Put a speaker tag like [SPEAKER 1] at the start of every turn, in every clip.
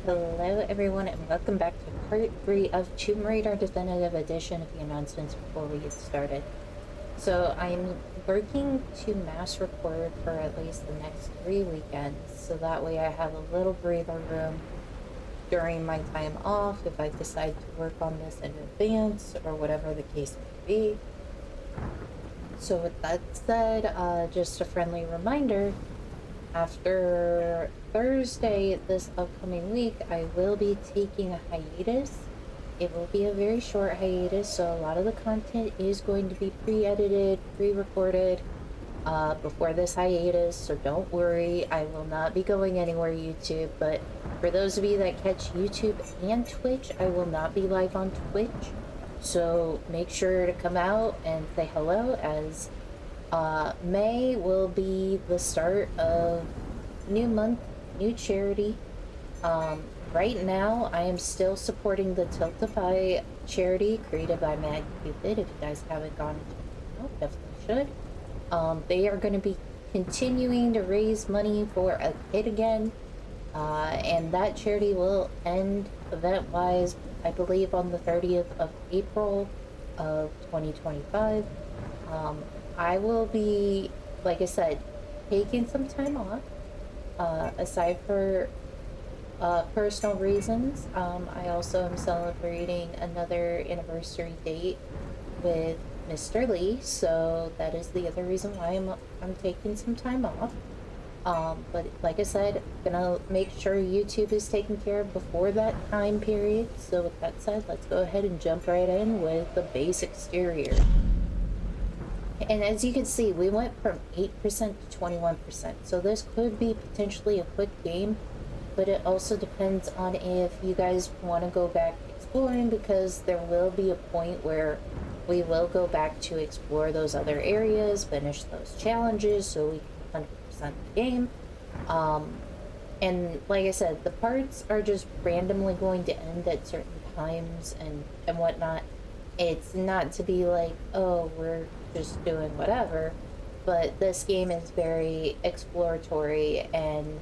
[SPEAKER 1] Hello everyone and welcome back to part 3 of Tomb Raider Definitive Edition. A few announcements before we get started. So I'm working to mass record for at least the next 3 weekends, so that way I have a little breather room during my time off if I decide to work on this in advance or whatever the case may be. So with that said, just a friendly reminder, after Thursday this upcoming week, I will be taking a hiatus. It will be a very short hiatus, so a lot of the content is going to be pre-edited, pre-recorded before this hiatus, so don't worry, I will not be going anywhere YouTube, but for those of you that catch YouTube and Twitch, I will not be live on Twitch, so make sure to come out and say hello, as May will be the start of new month, new charity. Right now, I am still supporting the Tiltify charity created by Mad Cupid. If you guys haven't gone to it, definitely should. They are going to be continuing to raise money for a kid again, and that charity will end event-wise, I believe, on the 30th of April of 2025. I will be, like I said, taking some time off, aside for personal reasons. I also am celebrating another anniversary date with Mr. Lee, so that is the other reason why I'm taking some time off. But like I said, gonna make sure YouTube is taken care of before that time period. So with that said, let's go ahead and jump right in with the base exterior. And as you can see, we went from 8% to 21%. So this could be potentially a quick game, but it also depends on if you guys want to go back exploring, because there will be a point where we will go back to explore those other areas, finish those challenges, so we can 100% the game. And like I said, the parts are just randomly going to end at certain times and whatnot. It's not to be like, oh, we're just doing whatever, but this game is very exploratory and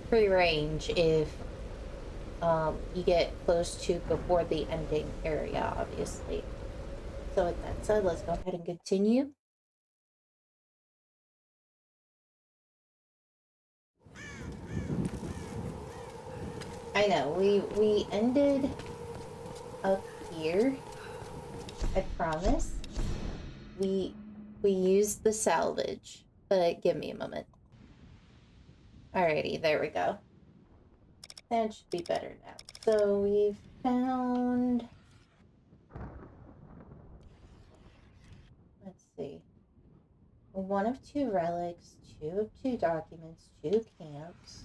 [SPEAKER 1] free range if you get close to before the ending area, obviously. So with that said, let's go ahead and continue. I know, we ended up here. I promise. We used the salvage, but give me a moment. Alrighty, there we go. That should be better now. So we've found, let's see, one of 2 relics, 2 of 2 documents, 2 camps,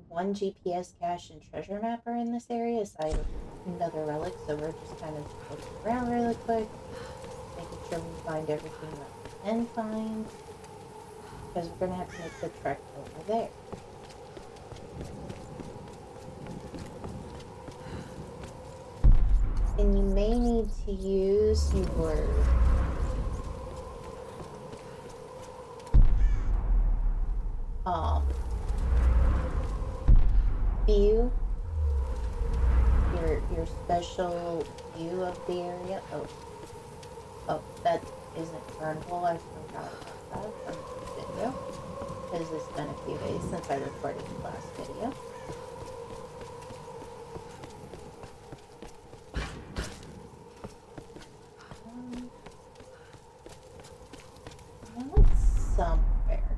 [SPEAKER 1] 1 GPS cache and treasure map are in this area, aside of another relic, so we're just kind of looking around really quick, making sure we find everything that we can find, because we're gonna have to make the trek over there. And you may need to use your view, your special view of the area. Oh, that isn't turnable. I forgot about that from the video, because it's been a few days since I recorded the last video. Now it's somewhere.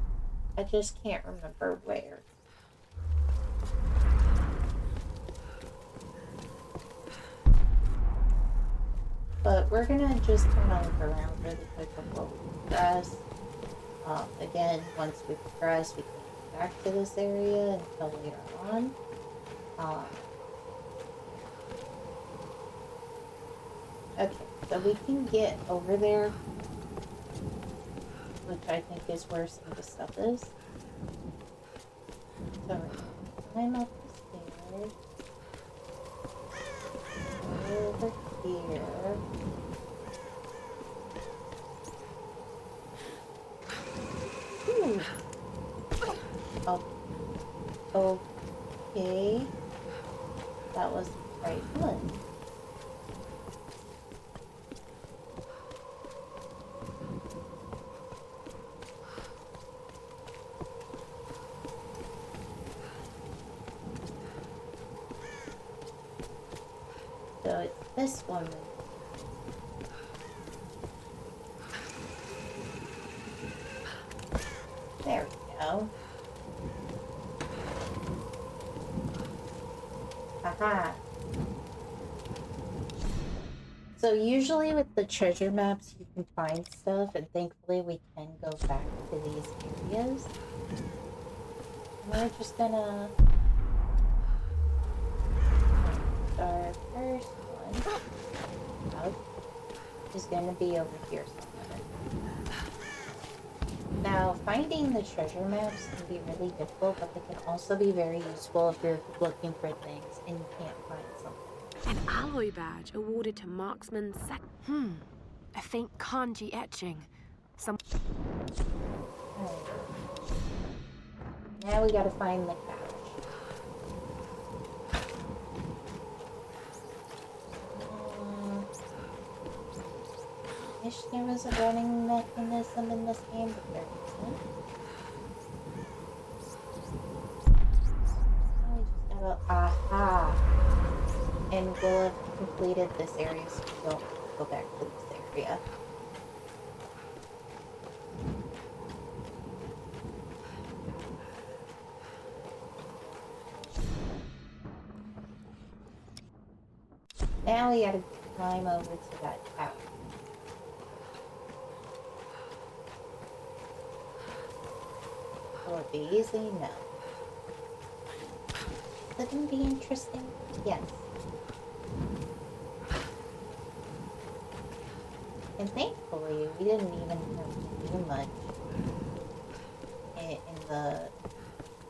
[SPEAKER 1] I just can't remember where. But we're gonna just kind of look around really quick before we progress. Again, once we progress, we can come back to this area until later on. Okay, so we can get over there, which I think is where some of the stuff is. So we're gonna climb up the stairs. Over here. Ooh. Oh, Okay. That was the right one. So it's this one. There we go. Haha. So usually with the treasure maps you can find stuff, and thankfully we can go back to these areas. We're just gonna... Our first one out is gonna be over here somewhere. Now, finding the treasure maps can be really difficult, but they can also be very useful if you're looking for things and you can't find something.
[SPEAKER 2] An alloy badge awarded to marksman a faint kanji etching.
[SPEAKER 1] Right. Now we gotta find the couch. Wish there was a running mechanism in this game, but there isn't. Now we just gotta... Aha! And we'll have completed this area, so we don't go back to this area. Now we gotta climb over to that tower. Will it be easy? No. Could it be interesting? Yes. And thankfully, we didn't even have to do much in the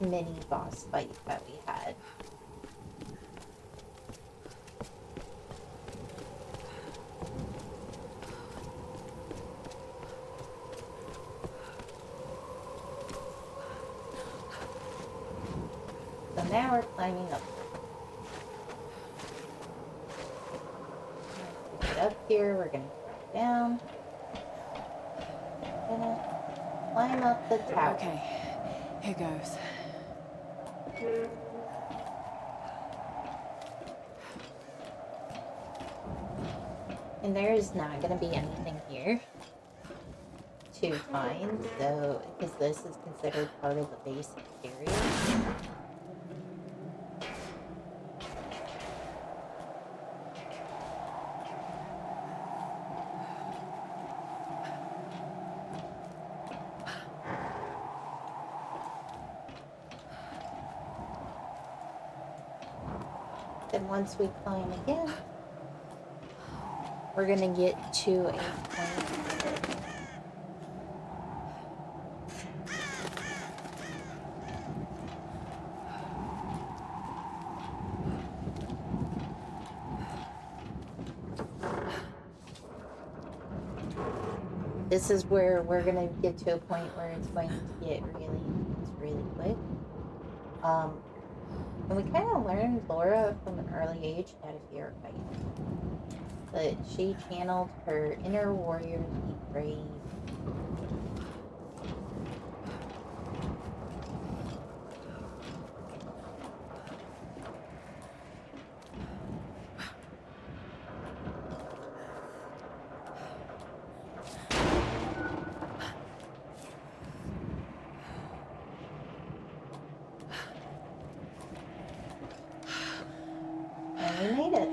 [SPEAKER 1] mini boss fight that we had. So now we're climbing up. To get up here, we're gonna climb down. We're gonna climb up the tower.
[SPEAKER 2] Okay, here goes.
[SPEAKER 1] And there is not gonna be anything here to find, so because this is considered part of the basic area. Then once we climb again, we're gonna get to a point. This is where we're gonna get to a point where it's going to get really quick. And we kind of learned Laura from an early age how to be our fighter. But she channeled her inner warrior to be brave. And we made it.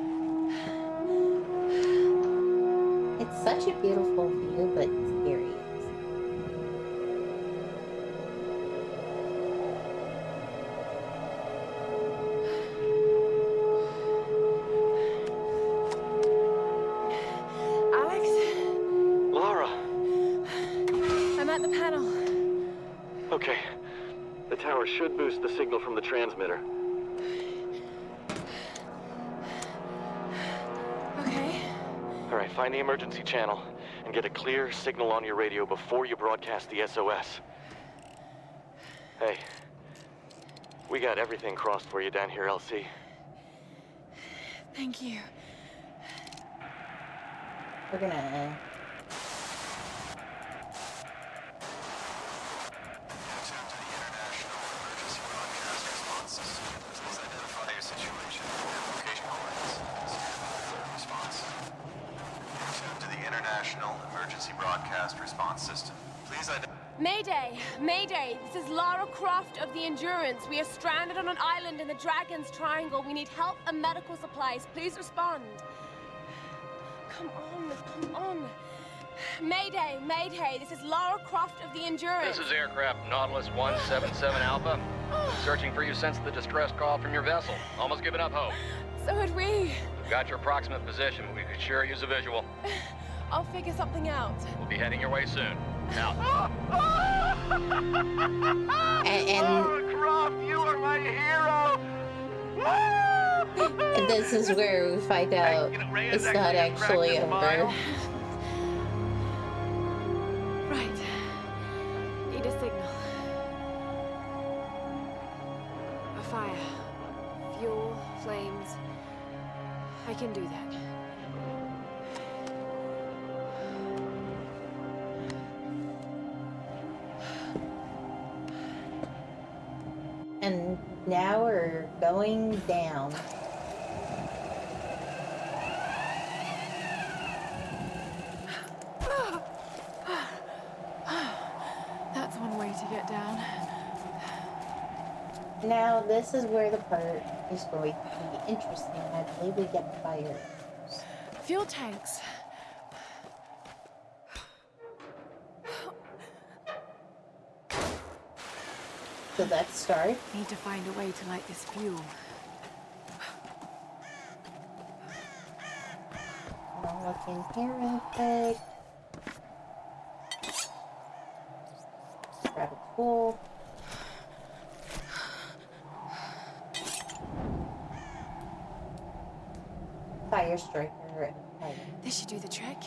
[SPEAKER 1] It's such a beautiful view, but scary.
[SPEAKER 2] Alex?
[SPEAKER 3] Lara!
[SPEAKER 2] I'm at the panel.
[SPEAKER 3] Okay. The tower should boost the signal from the transmitter.
[SPEAKER 2] Okay.
[SPEAKER 3] Alright, find the emergency channel and get a clear signal on your radio before you broadcast the SOS. Hey, We got everything crossed for you down here, LC.
[SPEAKER 2] Thank you.
[SPEAKER 1] We're gonna...
[SPEAKER 4] Emergency broadcast response system. Please identify.
[SPEAKER 2] Mayday! Mayday! This is Lara Croft of the Endurance. We are stranded on an island in the Dragon's Triangle. We need help and medical supplies. Please respond. Come on. Mayday! Mayday! This is Lara Croft of the Endurance.
[SPEAKER 5] This is aircraft Nautilus 177 Alpha. Searching for you since the distress call from your vessel. Almost given up hope.
[SPEAKER 2] So had we.
[SPEAKER 5] We've got your approximate position, but we could sure use a visual.
[SPEAKER 2] I'll figure something out.
[SPEAKER 5] We'll be heading your way soon. Out.
[SPEAKER 1] And
[SPEAKER 3] Croft, you are my hero!
[SPEAKER 1] and this is where we find out it's not actually over.
[SPEAKER 2] Right. Need a signal. A fire. Fuel, flames. I can do that.
[SPEAKER 1] And now we're going down.
[SPEAKER 2] That's one way to get down.
[SPEAKER 1] Now this is where the part is going to be interesting. I believe we get fire.
[SPEAKER 2] Fuel tanks.
[SPEAKER 1] So let's start.
[SPEAKER 2] Need to find a way to light this fuel.
[SPEAKER 1] I'll look in here real quick. Grab a tool. Fire striker and fire.
[SPEAKER 2] This should do the trick.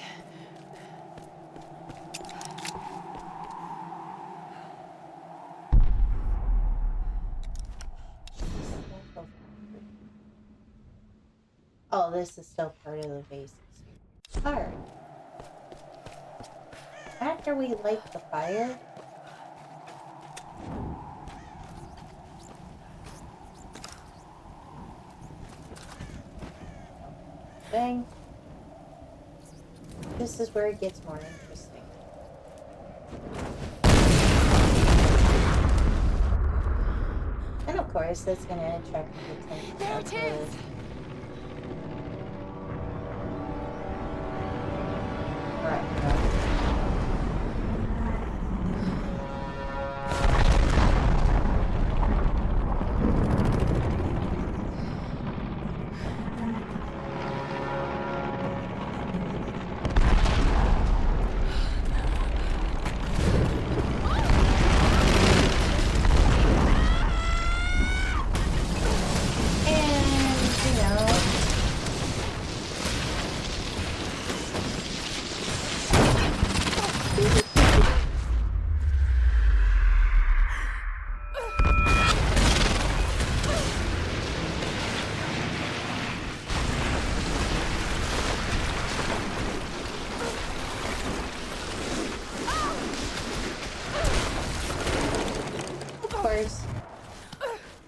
[SPEAKER 1] Oh, this is still part of the basis. Alright. After we light the fire, bang. This is where it gets more interesting. And of course, that's gonna attract the attention.
[SPEAKER 2] There it is!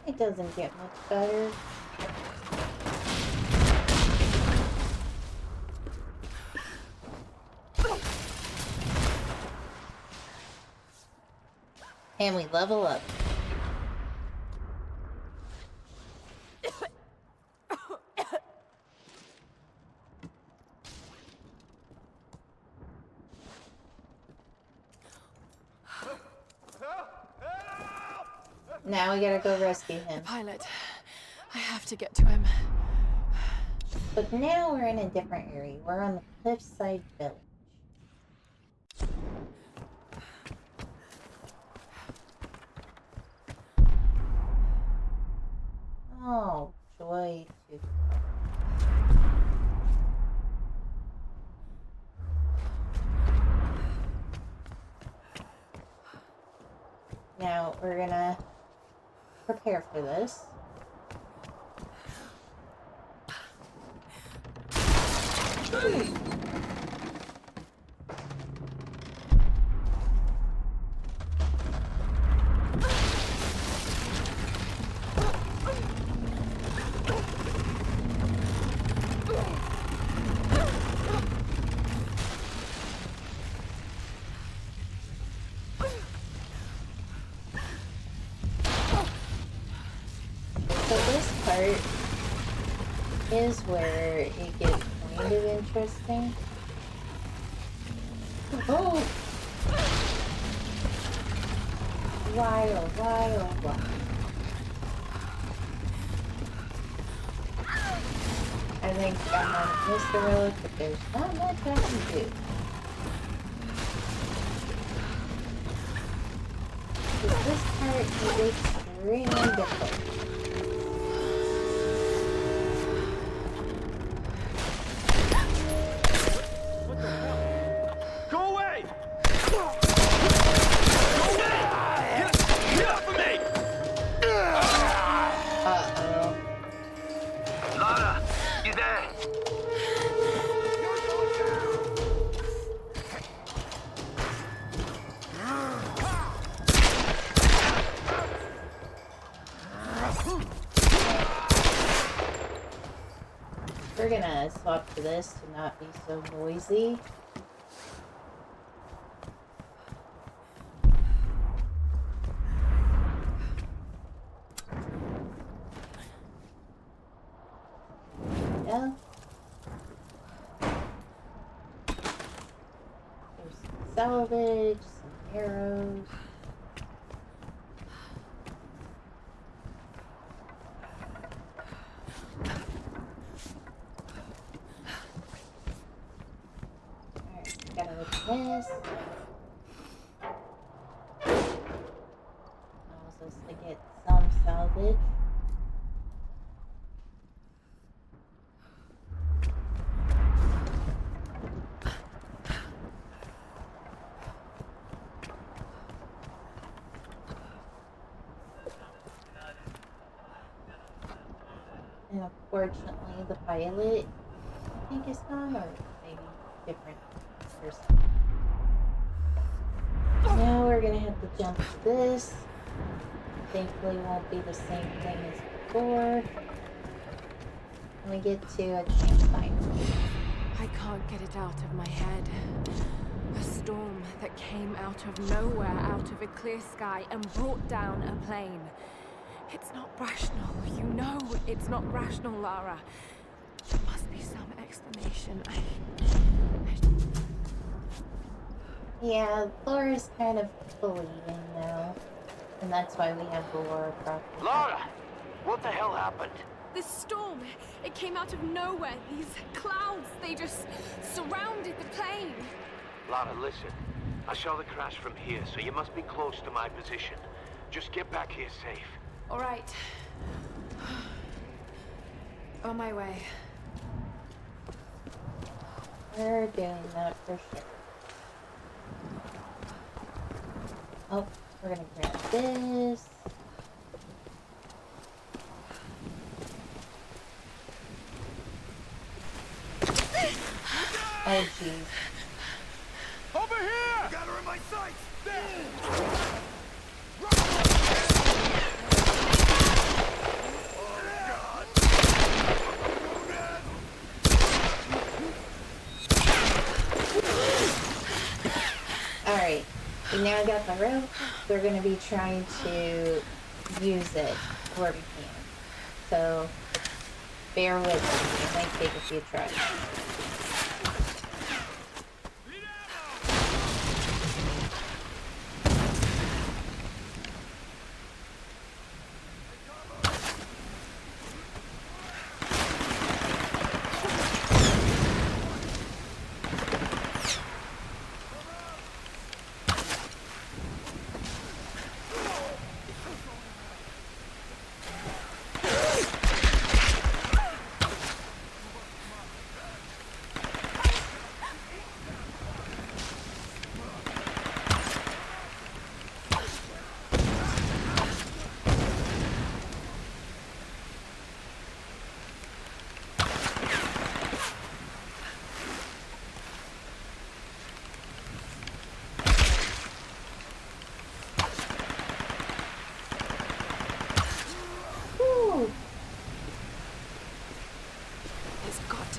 [SPEAKER 1] It doesn't get much better. And we level up. Now we gotta go rescue him.
[SPEAKER 2] Pilot, I have to get to him.
[SPEAKER 1] But now we're in a different area. We're on the cliffside village. Oh, joy to... Now we're gonna prepare for this. So this part is where it gets kind of interesting. Oh! Why, oh why, oh why? I think I'm gonna miss the relic, but there's not much I can do. Because this part is extremely difficult. We're gonna swap to this to not be so noisy. Yeah. There's some salvage, some arrows. Gotta look at this. Allows us to get some salvage. And unfortunately, the pilot, I think, is gone, or maybe different person. Now we're gonna have to jump to this. Thankfully, won't be the same thing as before. And we get to a campsite.
[SPEAKER 2] I can't get it out of my head. A storm that came out of nowhere, out of a clear sky, and brought down a plane. It's not rational. You know it's not rational, Lara. There must be some explanation.
[SPEAKER 1] Yeah, Laura's kind of believing now. And that's why we have the Lara Croft.
[SPEAKER 3] Lara! What the hell happened?
[SPEAKER 2] This storm, it came out of nowhere. These clouds, they just surrounded the plane.
[SPEAKER 3] Lara, listen. I saw the crash from here, so you must be close to my position. Just get back here safe.
[SPEAKER 2] All right. On my way.
[SPEAKER 1] We're doing that for sure. Oh, we're gonna grab this. Oh, jeez.
[SPEAKER 6] Over here! I got her in my sights! There!
[SPEAKER 1] Alright, we now got the rope. We're going to be trying to use it where we can. So, bear with me. It might take a few tries.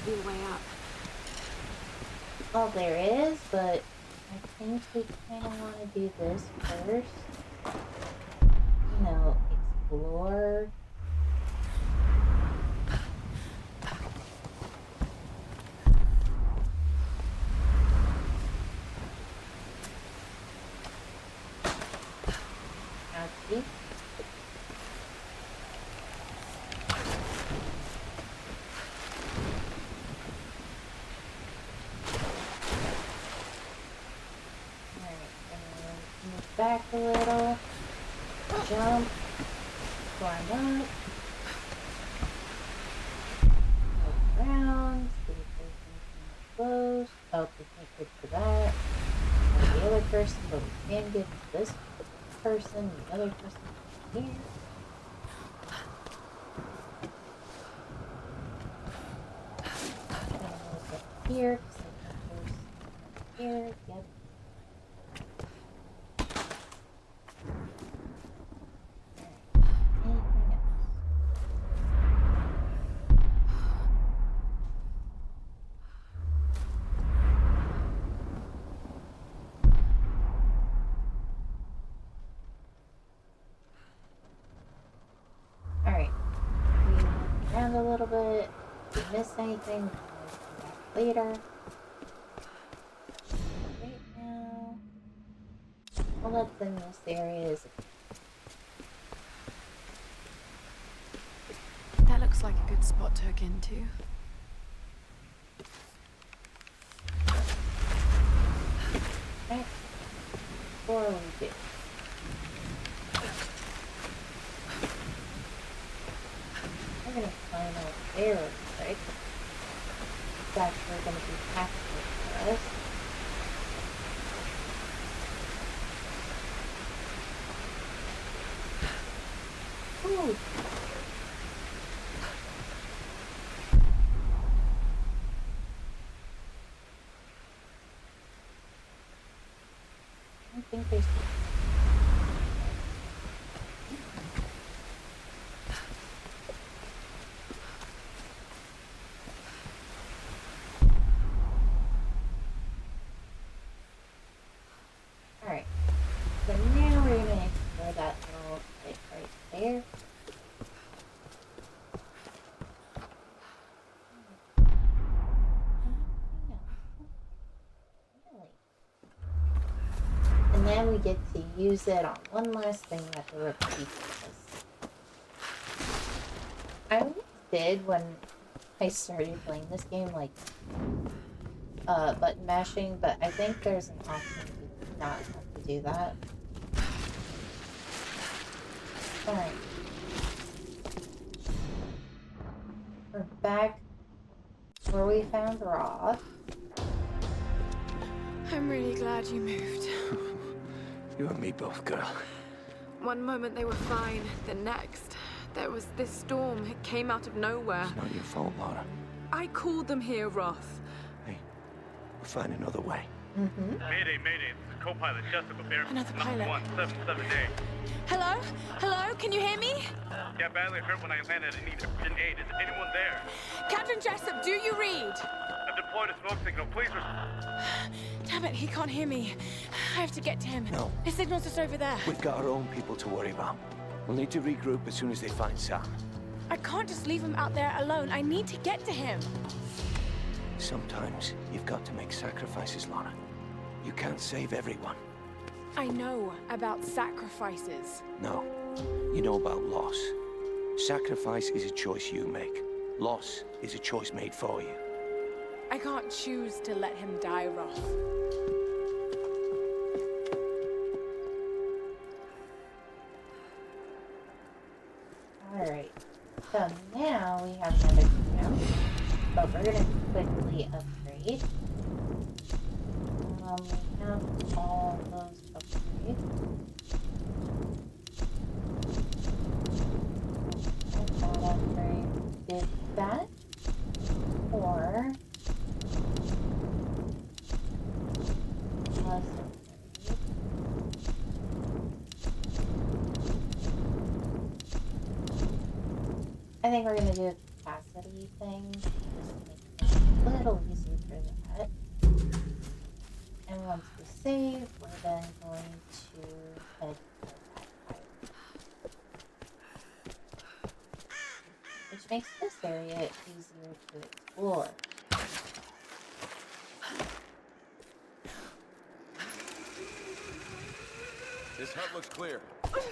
[SPEAKER 2] be a way up.
[SPEAKER 1] Oh, there is, but I think we kind of want to do this first. You know, explore. Ouchie. Back a little, jump, climb up, look around, see if there's anything close. Oh, we can't get to that. Or the other person, but we can get to this person, the other person here. And look up here, because I think there's here, yep. Alright, we went around a little bit. If we missed anything, we can always come back later. Right now, all that's in this area is
[SPEAKER 2] That looks like a good spot to hook into.
[SPEAKER 1] right before we do. We're gonna find out there real quick. It's actually gonna be tactical for us. Ooh. I don't think there's. Alright. So now we're gonna explore that little place right there. And then we get to use it on one last thing that the repeat does. I always did when I started playing this game, like, button mashing, but I think there's an option to not have to do that. Alright. We're back where we found Roth.
[SPEAKER 2] I'm really glad you moved.
[SPEAKER 6] You and me both, girl.
[SPEAKER 2] One moment they were fine, the next, there was this storm. It came out of nowhere.
[SPEAKER 6] It's not your fault, Lara.
[SPEAKER 2] I called them here, Roth.
[SPEAKER 6] Hey, we'll find another way.
[SPEAKER 1] Mm-hmm.
[SPEAKER 7] Mayday, mayday. This is co-pilot Jessica Bear.
[SPEAKER 2] Another pilot.
[SPEAKER 7] 177A.
[SPEAKER 2] Hello? Hello? Can you hear me?
[SPEAKER 7] Yeah, badly hurt when I landed and need urgent aid. Is anyone there?
[SPEAKER 2] Captain Jessup, do you read?
[SPEAKER 7] I've deployed a smoke signal. Please
[SPEAKER 2] Damn it, he can't hear me. I have to get to him.
[SPEAKER 6] No.
[SPEAKER 2] His signal's just over there.
[SPEAKER 6] We've got our own people to worry about. We'll need to regroup as soon as they find Sam.
[SPEAKER 2] I can't just leave him out there alone. I need to get to him.
[SPEAKER 6] Sometimes you've got to make sacrifices, Lara. You can't save everyone.
[SPEAKER 2] I know about sacrifices.
[SPEAKER 6] No. You know about loss. Sacrifice is a choice you make. Loss is a choice made for you.
[SPEAKER 2] I can't choose to let him die, Roth.
[SPEAKER 1] Alright. So now we have another camp. But we're gonna quickly upgrade. We have all those upgrades. That upgrade did that. Or plus upgrade. I think we're gonna do a capacity thing. Just to make a little easier for that. And once we save, we're then going to head to that island. Which makes this area easier to explore.
[SPEAKER 8] This hut looks clear.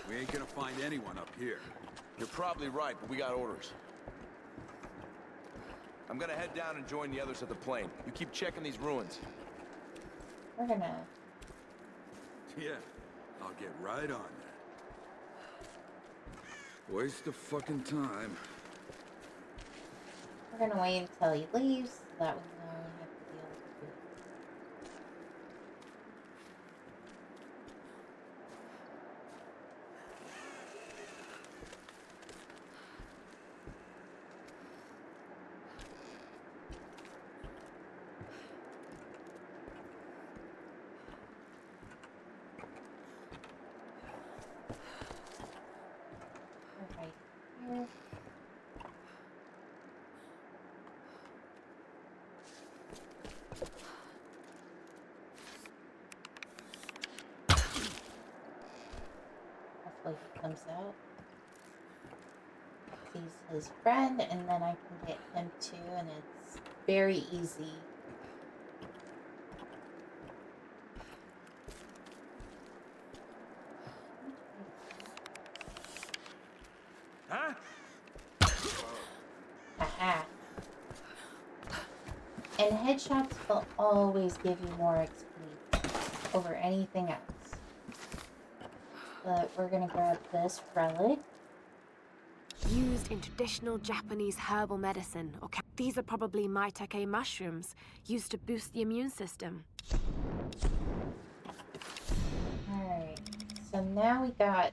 [SPEAKER 8] We ain't gonna find anyone up here. You're probably right, but we got orders. I'm gonna head down and join the others at the plane. You keep checking these ruins.
[SPEAKER 1] We're gonna...
[SPEAKER 8] Yeah, I'll get right on that. Waste of fucking time.
[SPEAKER 1] We're gonna wait until he leaves so that we know we have to deal with it. We're right here. Hopefully he comes out. He's his friend, and then I can get him too, and it's very easy.
[SPEAKER 8] Huh?
[SPEAKER 1] Aha. And headshots will always give you more XP over anything else. But we're gonna grab this relic.
[SPEAKER 2] Used in traditional Japanese herbal medicine. These are probably maitake mushrooms, used to boost the immune system.
[SPEAKER 1] Alright, so now we got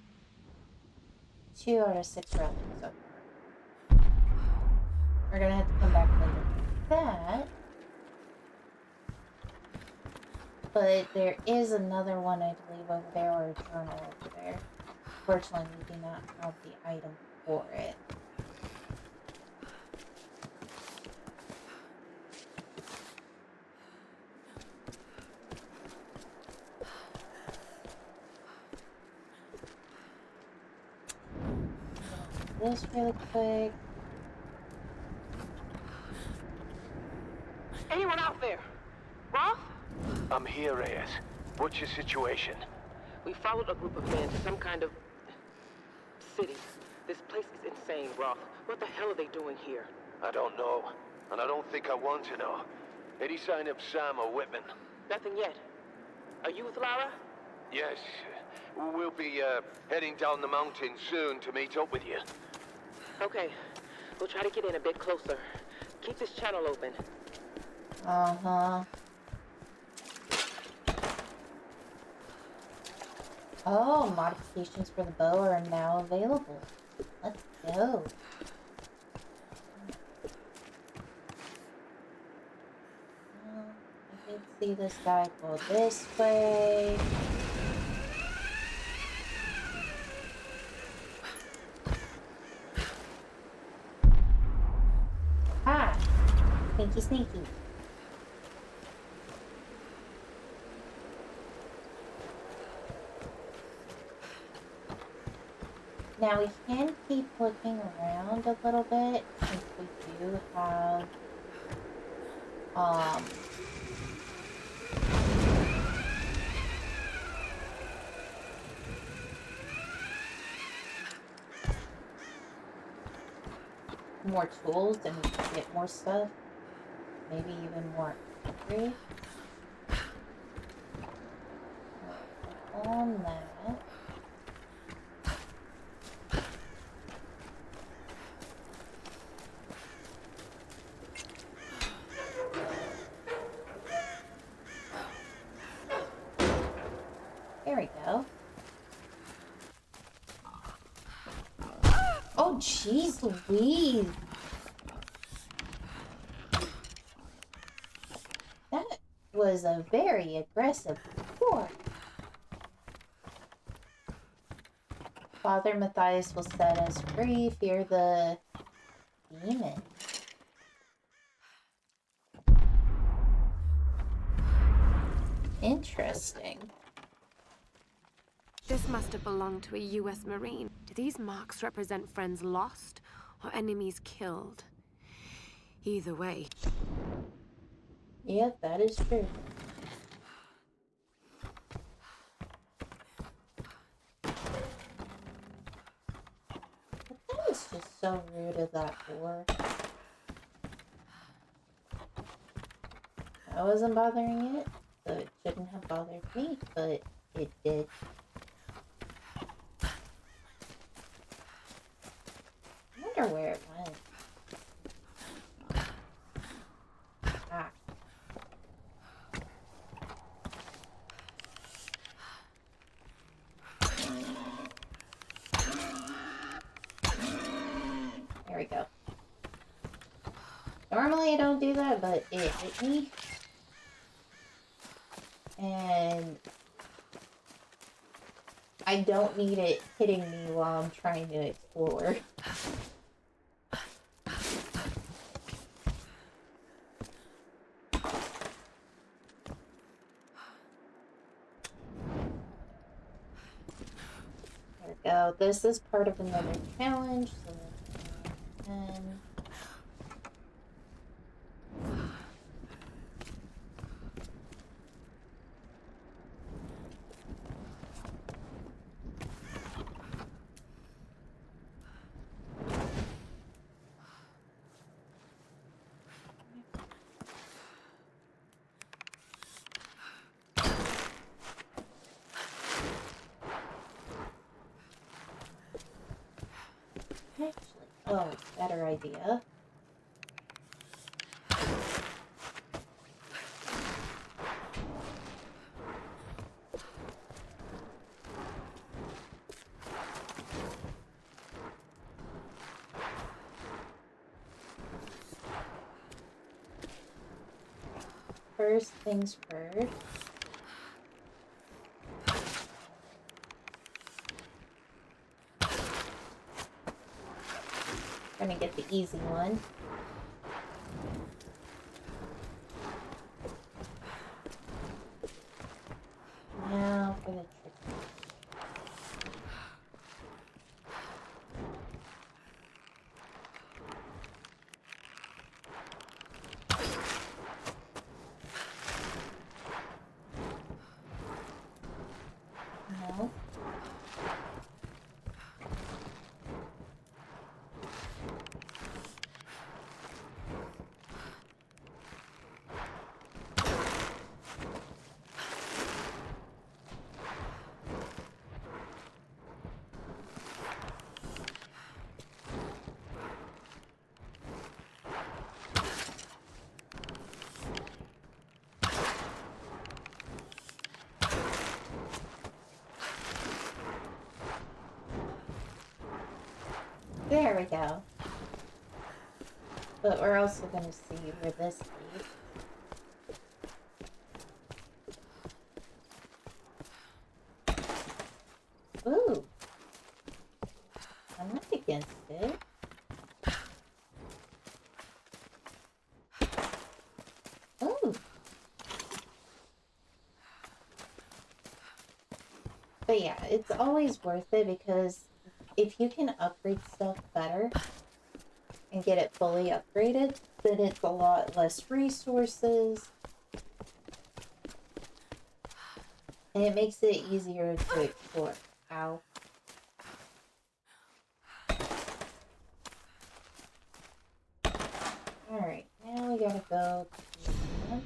[SPEAKER 1] 2 out of 6 relics so far. We're gonna have to come back later for that. But there is another one I believe over there, or a journal over there. Fortunately, we do not have the item for it. This really quick.
[SPEAKER 9] Anyone out there? Roth?
[SPEAKER 3] I'm here, Reyes. What's your situation?
[SPEAKER 9] We followed a group of men to some kind of city. This place is insane, Roth. What the hell are they doing here?
[SPEAKER 3] I don't know, and I don't think I want to know. Any sign of Sam or Whitman?
[SPEAKER 9] Nothing yet. Are you with Lara?
[SPEAKER 3] Yes. We'll be heading down the mountain soon to meet up with you.
[SPEAKER 9] Okay. We'll try to get in a bit closer. Keep this channel open.
[SPEAKER 1] Uh-huh. Oh, modifications for the bow are now available. Let's go. I did see this guy go this way. Ah! Sneaky, sneaky. Now we can keep looking around a little bit since we do have more tools and we can get more stuff. Maybe even more upgrade. On that. There we go. Oh, jeez Louise. That was a very aggressive boar. Father Matthias will set us free. Fear the demon. Interesting.
[SPEAKER 2] This must have belonged to a US Marine. Do these marks represent friends lost or enemies killed? Either way.
[SPEAKER 1] Yep, that is true. But that was just so rude of that door. I wasn't bothering it, so it shouldn't have bothered me, but it did. I wonder where it went. Ah. There we go. Normally I don't do that, but it hit me. And I don't need it hitting me while I'm trying to explore. There we go. This is part of another challenge, so and actually, oh, better idea. First things first. Gonna get the easy one. Now for the tricky. No. There we go. But we're also going to see where this leads. Ooh. I'm not against it. Ooh. But yeah, it's always worth it because if you can upgrade stuff better and get it fully upgraded, then it's a lot less resources. And it makes it easier to explore. Ow. Alright, now we gotta go to one.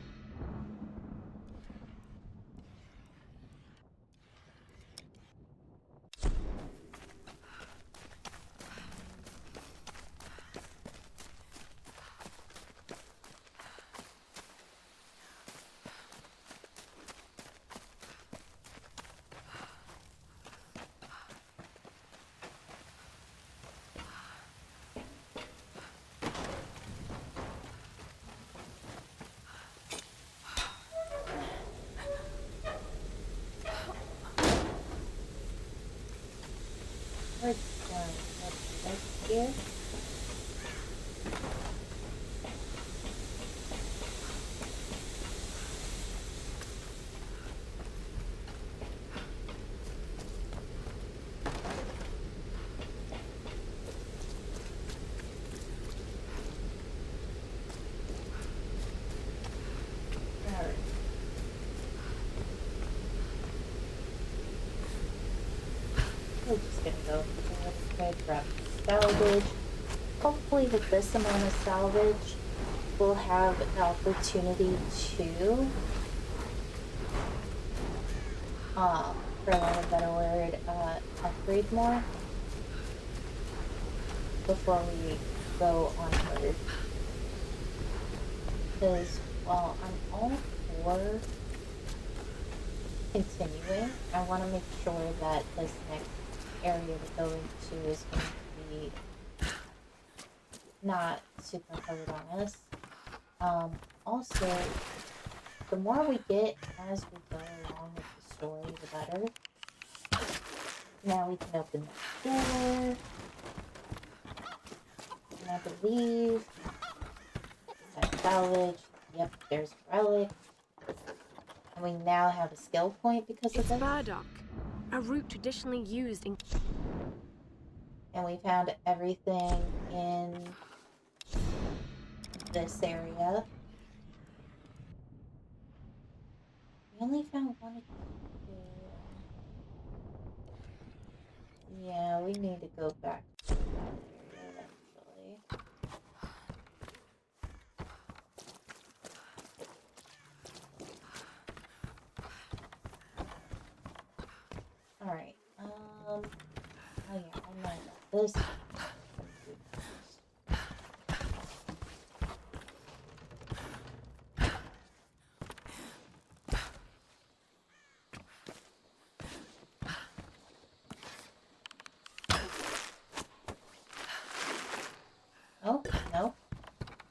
[SPEAKER 1] Let's here. Try to grab salvage. Hopefully with this amount of salvage, we'll have an opportunity to, for lack of a better word, upgrade more before we go onward. Because, while I'm all for continuing, I want to make sure that this next area we go into is going to be not super hard on us. Also, the more we get as we go along with the story, the better. Now we can open that door. And I believe that salvage. Yep, there's a relic. And we now have a skill point because of this.
[SPEAKER 2] Burdock, a root traditionally used in...
[SPEAKER 1] And we found everything in this area. We only found one of two. Yeah, we need to go back to that area eventually. Alright, oh yeah, I know about this. Oh, no.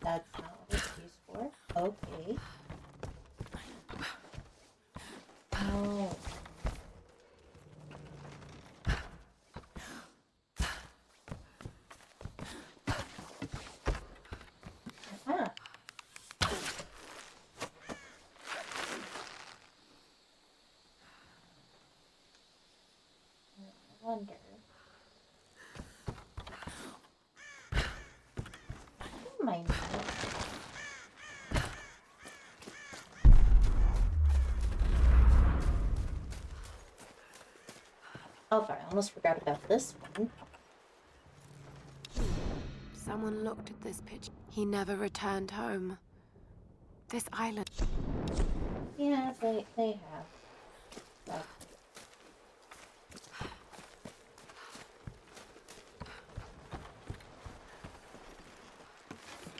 [SPEAKER 1] That's not what it's used for. Okay. Oh. Uh-huh. I wonder. My name. Oh, I almost forgot about this one.
[SPEAKER 2] Someone looked at this picture. He never returned home. This island...
[SPEAKER 1] Yeah, they have. But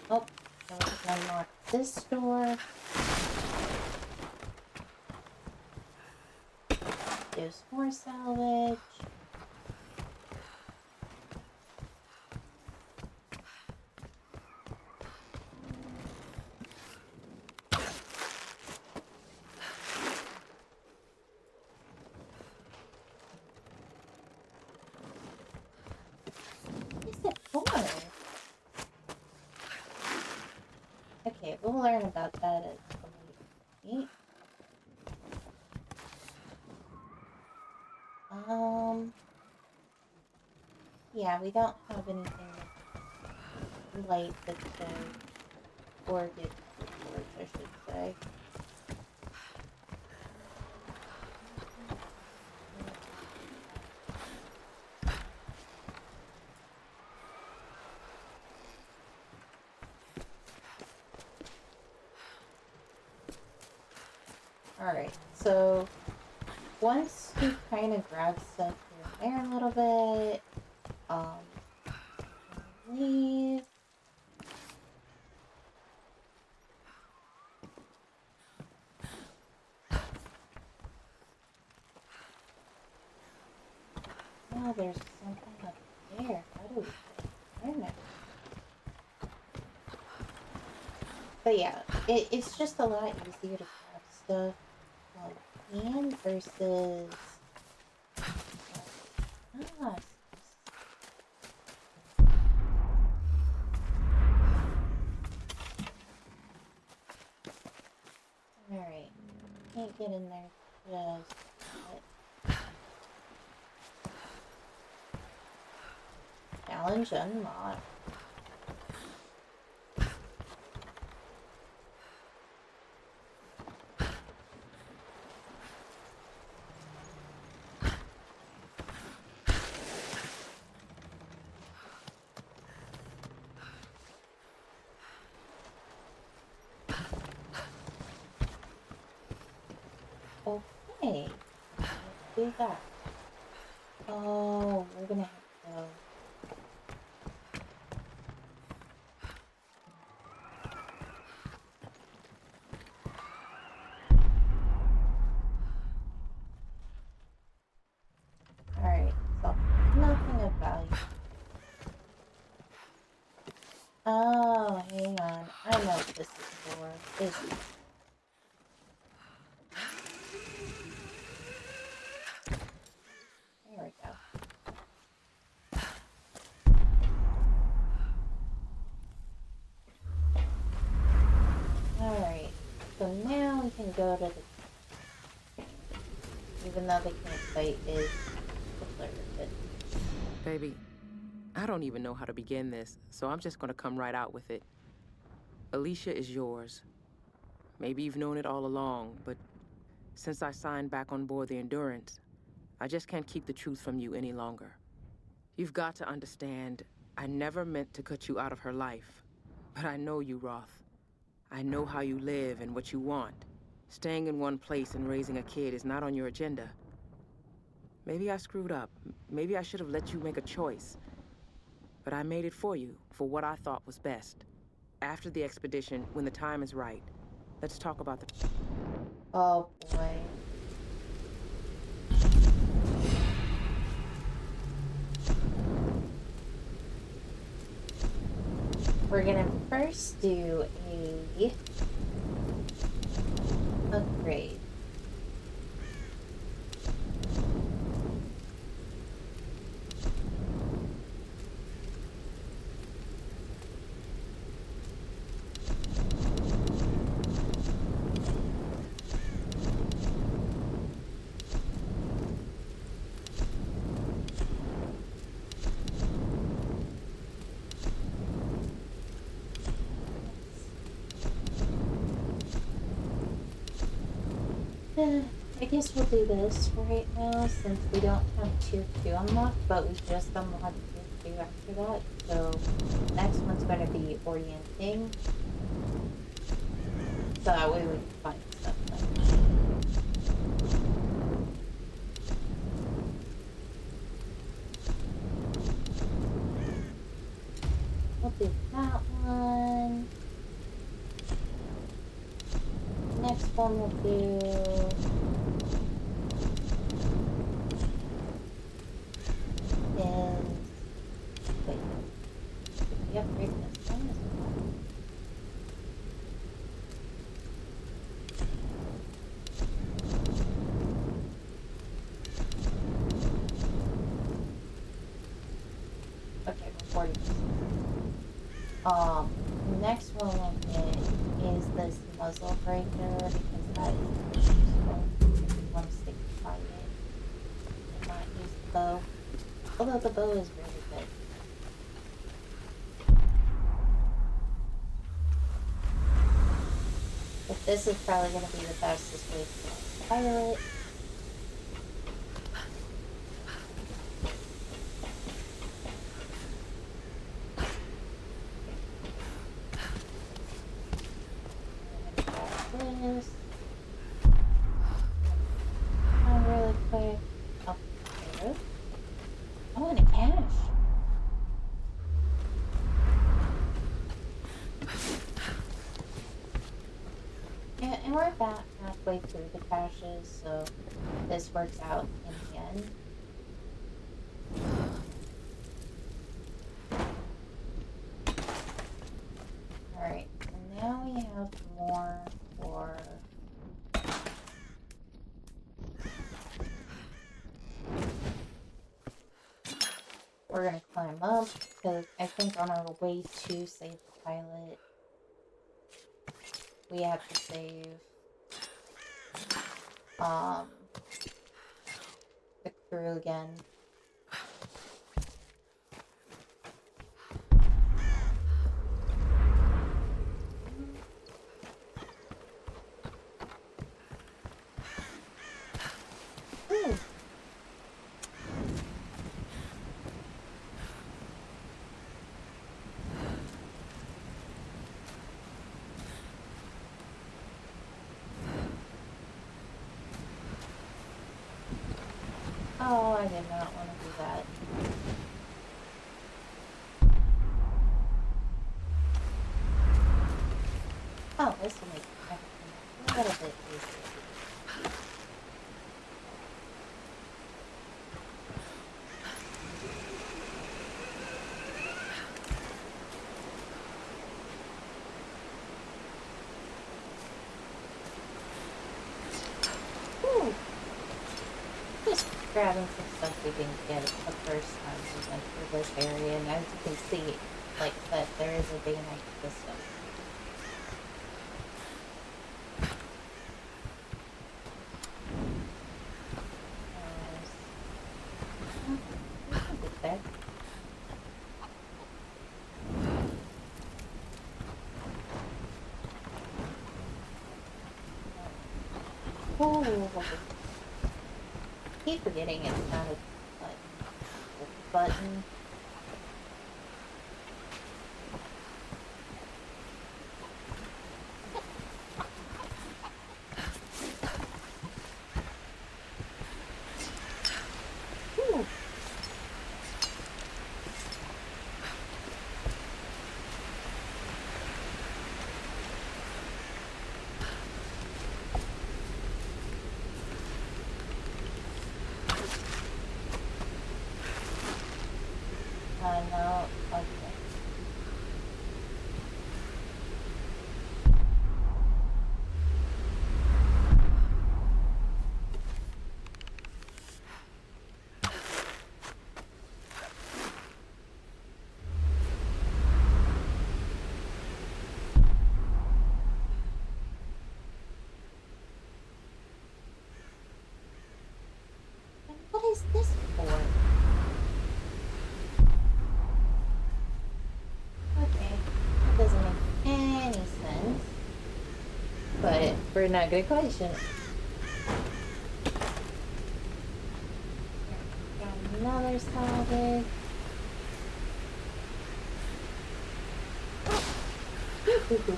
[SPEAKER 1] oh, now we can unlock this door. There's more salvage. What is it for? Okay, we'll learn about that at a later date. Yeah, we don't have anything light this day. Or good storage, I should say. Alright, so once we kind of grab stuff here and there a little bit, leave. Oh, there's something up there. How do we get in there? But yeah, it's just a lot easier to grab stuff like hand versus alright. Can't get in there just yet. Challenge unlocked. Hey, let's do that. Oh, we're gonna have to go. Alright, so nothing of value. Oh, hang on. I know what this is for. There we go. Alright, so now we can go to the... Even though the campsite is deserted.
[SPEAKER 9] Baby, I don't even know how to begin this, so I'm just gonna come right out with it. Alicia is yours. Maybe you've known it all along, but since I signed back on board the Endurance, I just can't keep the truth from you any longer. You've got to understand, I never meant to cut you out of her life. But I know you, Roth. I know how you live and what you want. Staying in one place and raising a kid is not on your agenda. Maybe I screwed up. Maybe I should have let you make a choice. But I made it for you, for what I thought was best. After the expedition, when the time is right, let's talk about the...
[SPEAKER 1] Oh boy. We're gonna first do a upgrade. I guess we'll do this right now since we don't have tier 2 unlocked, but we just unlocked tier 2 after that. So next one's going to be orienting. So that way we can find stuff then. We'll do that one. Next one we'll do... Wait. Did we upgrade this one as well? Okay, we're 40%. Next one we'll get is this muzzle breaker because that is useful if we want to stick by it and not use the bow. Although the bow is really good. But this is probably going to be the fastest way to fire it. This. Really quick. Up there. Oh, and a cache. Yeah, and we're about halfway through the caches, so this works out in the end. Alright, so now we have more for... We're gonna climb up, because I think on our way to save the pilot, we have to save the crew again. Ooh. Oh, I did not want to do that. Oh, this will make everything a little bit easier. Whew. Just grabbing some stuff we didn't get the first time we went through this area, and as you can see, like I said, there is a day-night system. There. Oh, keep forgetting it's not a button. Ooh. No, okay. And what is this for? Okay, that doesn't make any sense, but we're not gonna question it. Got another salvage. Ooh.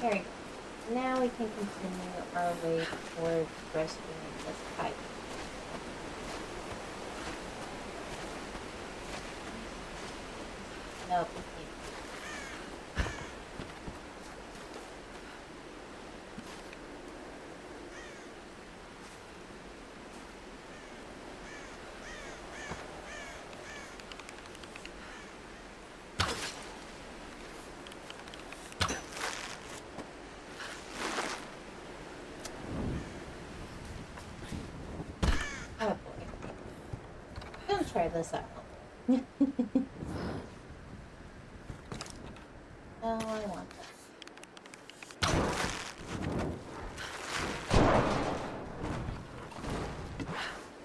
[SPEAKER 1] There we go. Now we can continue our way towards rescuing this pipe. Nope, we can't. Oh boy. Don't try this out. No, I want that.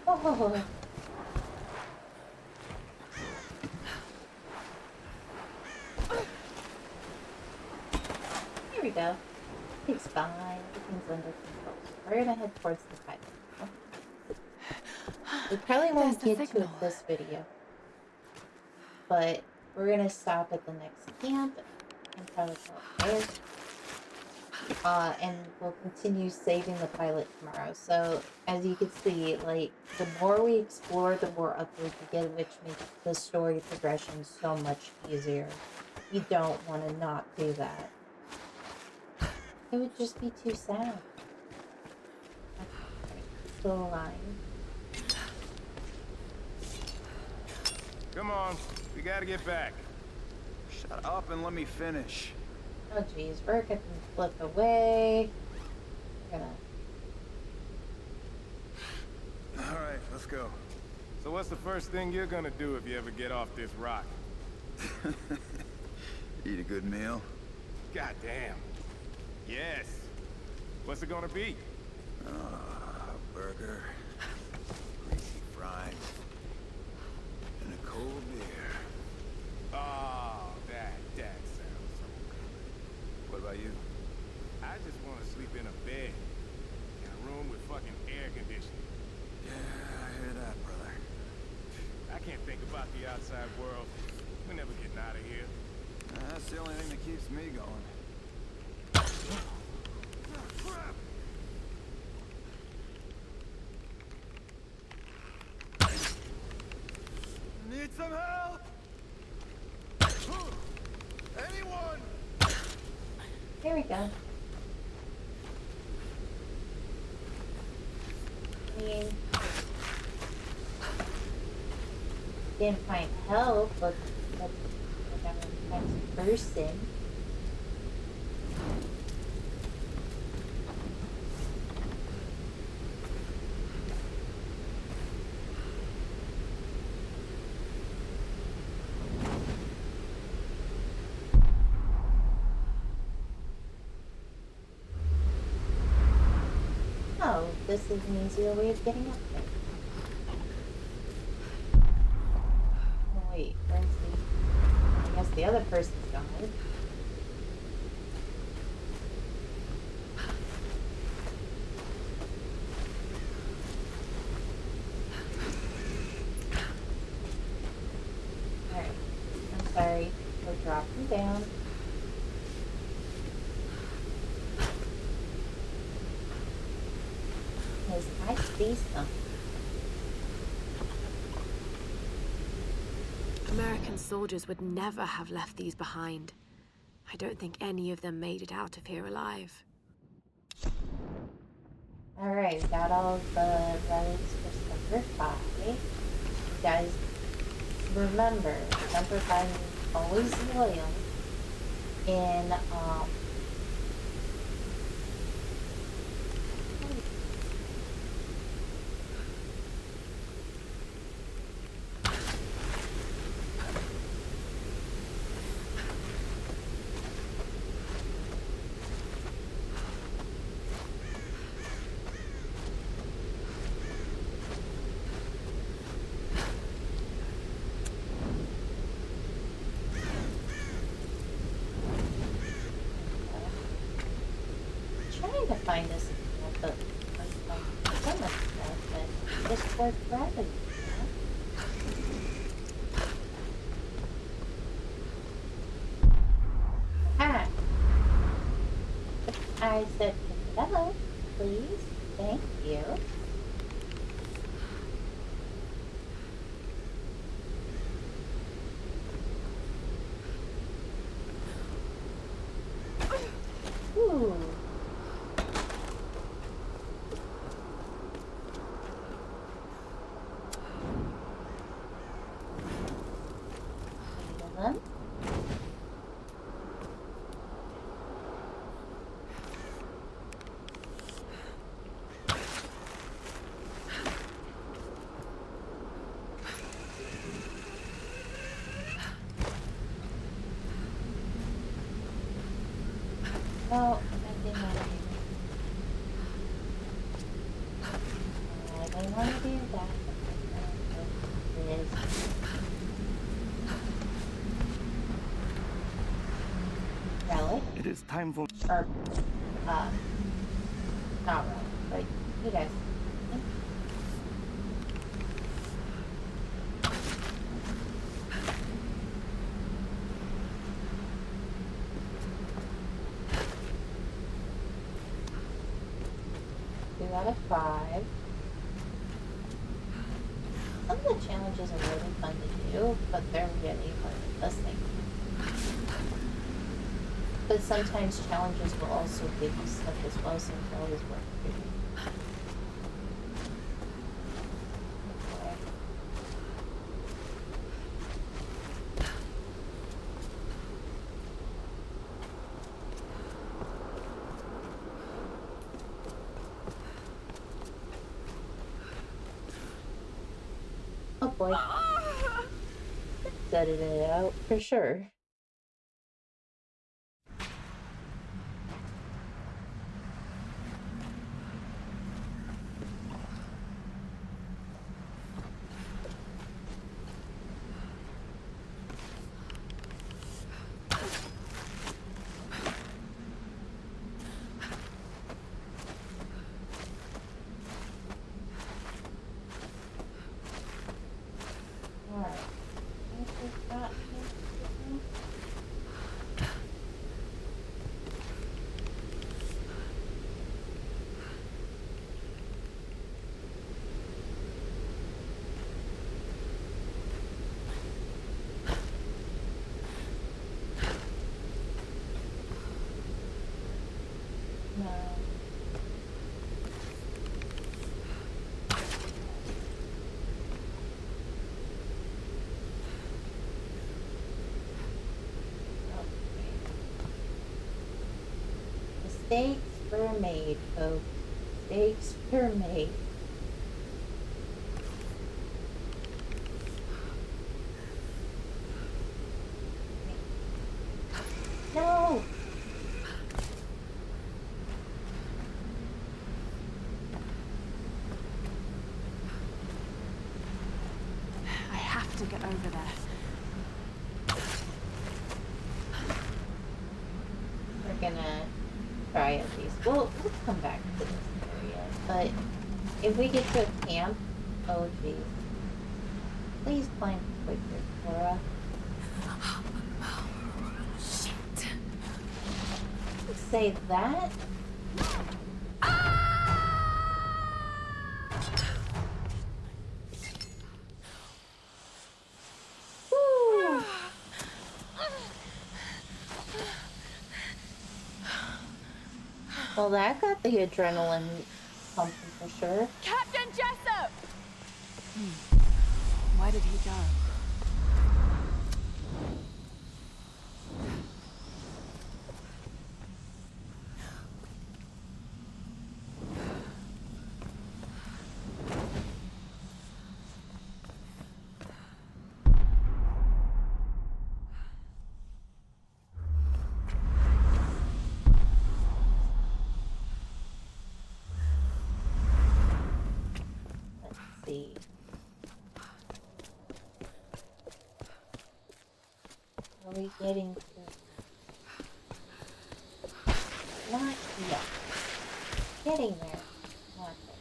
[SPEAKER 1] Oh. Here we go. It's fine. Everything's under control. We're gonna head towards the pipe. We probably won't get to it this video, but we're gonna stop at the next camp and probably go there. And we'll continue saving the pilot tomorrow. So as you can see, like the more we explore, the more upwards we get, which makes the story progression so much easier. You don't want to not do that. It would just be too sad. Okay, still alive.
[SPEAKER 8] Come on, we gotta get back. Shut up and let me finish.
[SPEAKER 1] Oh geez, we're gonna flip away. We're gonna...
[SPEAKER 10] Alright, let's go. So what's the first thing you're gonna do if you ever get off this rock?
[SPEAKER 8] Eat a good meal?
[SPEAKER 10] Goddamn. Yes. What's it gonna be?
[SPEAKER 8] A burger, greasy fries, and a cold beer.
[SPEAKER 10] Oh, that sounds so good. What about you? I just want to sleep in a bed and can't think about the outside world. We're never getting out of here.
[SPEAKER 8] That's the only thing that keeps me going. Need some help? Anyone?
[SPEAKER 1] Here we go. I mean, didn't find help, but whatever next person. Oh, this is an easier way of getting up there. Oh, wait, where's the... I guess the other person's gone. Alright, I'm sorry. We're dropping down. I see something.
[SPEAKER 2] American soldiers would never have left these behind. I don't think any of them made it out of here alive.
[SPEAKER 1] Alright, we got all the relics for number 5. You guys remember, number 5 is always loyal. And, trying to find this but so much stuff that just worth grabbing. Ah! I said hello, please. Thank you. Ooh. Them. Well, I didn't want to do that. I didn't want to do that. It is. Relic.
[SPEAKER 6] It is time for...
[SPEAKER 1] Or, not relic, but you guys. Out of 5. Some of the challenges are really fun to do, but they're really hard at this thing. But sometimes challenges will also give you stuff as well, so it's always worth doing. Oh boy. Set it out for sure. Mistakes were made, folks. Mistakes were made. No!
[SPEAKER 2] I have to get over there.
[SPEAKER 1] We're gonna try at least. We'll come back to this area. But if we get to a camp, oh geez. Please climb quicker, Lara.
[SPEAKER 2] Shit.
[SPEAKER 1] Say that? Woo. Well, that got the adrenaline pumping for sure.
[SPEAKER 2] Captain Jessup! Why did he go?
[SPEAKER 1] Let's see. Are we getting to? Not yet. Getting there. Not yet.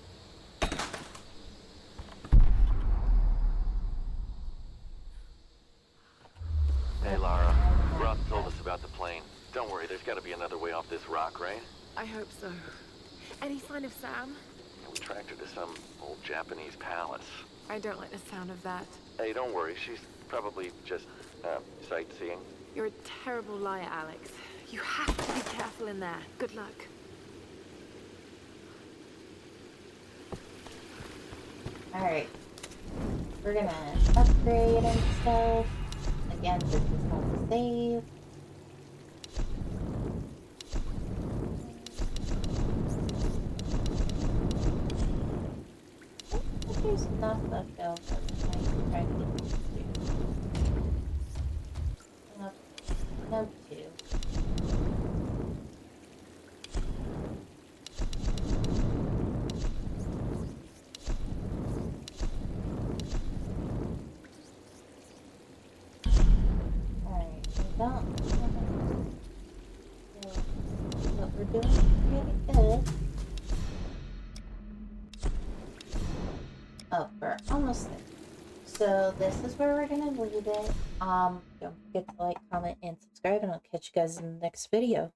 [SPEAKER 3] Hey, Lara. Roth told us about the plane. Don't worry, there's got to be another way off this rock, right?
[SPEAKER 2] I hope so. Any sign of Sam?
[SPEAKER 3] We tracked her to some old Japanese palace.
[SPEAKER 2] I don't like the sound of that.
[SPEAKER 3] Hey, don't worry. She's probably just, sightseeing.
[SPEAKER 2] You're a terrible liar, Alex. You have to be careful in there. Good luck.
[SPEAKER 1] Alright. We're gonna upgrade and stuff. Again, this is not a save. There's enough left over. I try to get these two. No, two. Alright, we don't. But we're doing pretty good. Oh, we're almost there. So this is where we're gonna leave it. Don't forget to like, comment, and subscribe, and I'll catch you guys in the next video.